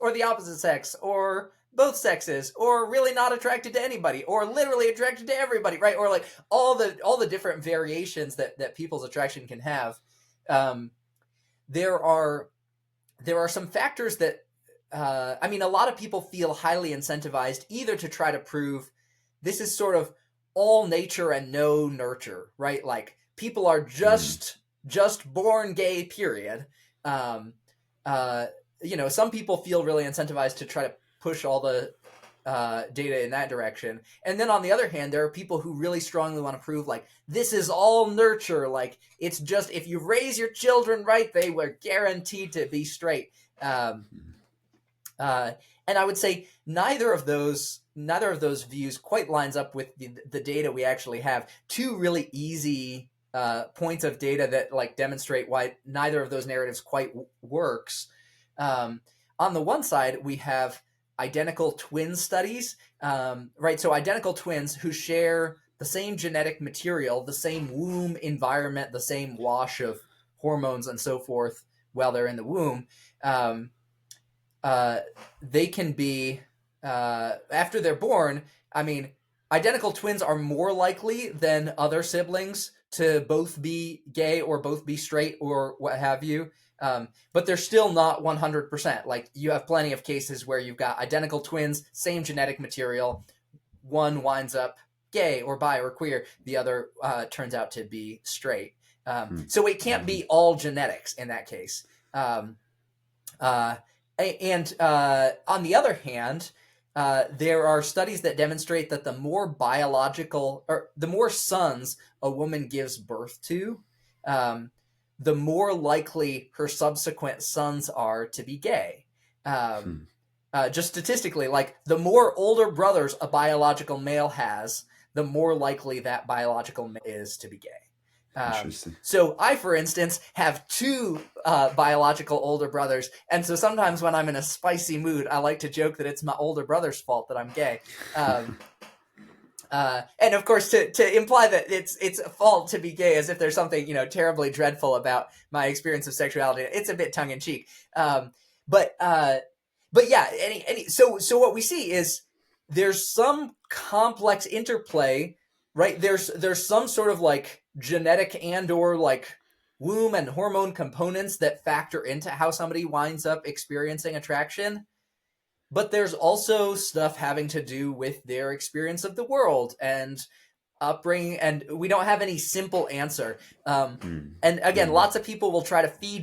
or the opposite sex, or both sexes, or really not attracted to anybody, or literally attracted to everybody, right? Or like all the different variations that people's attraction can have. There are some factors that a lot of people feel highly incentivized either to try to prove this is sort of all nature and no nurture, right? Like people are just born gay, period. Some people feel really incentivized to try to push all the data in that direction. And then on the other hand, there are people who really strongly want to prove like this is all nurture. Like it's just if you raise your children right, they were guaranteed to be straight. And I would say neither of those views quite lines up with the data we actually have. Two really easy points of data that like demonstrate why neither of those narratives quite works. On the one side, we have identical twin studies, right? So identical twins who share the same genetic material, the same womb environment, the same wash of hormones and so forth while they're in the womb. They can be, after they're born, identical twins are more likely than other siblings to both be gay or both be straight or what have you. But they're still not 100%. Like you have plenty of cases where you've got identical twins, same genetic material. One winds up gay or bi or queer. The other turns out to be straight. So it can't be all genetics in that case. And on the other hand, there are studies that demonstrate that the more biological or the more sons a woman gives birth to, the more likely her subsequent sons are to be gay. Just statistically, like the more older brothers a biological male has, the more likely that biological male is to be gay. So I, for instance, have two biological older brothers. And so sometimes when I'm in a spicy mood, I like to joke that it's my older brother's fault that I'm gay. And of course, to imply that it's a fault to be gay as if there's something, terribly dreadful about my experience of sexuality, it's a bit tongue in cheek. But yeah, so what we see is there's some complex interplay, right? There's some sort of like genetic and or like womb and hormone components that factor into how somebody winds up experiencing attraction. But there's also stuff having to do with their experience of the world and upbringing, and we don't have any simple answer. And again, lots of people will try to feed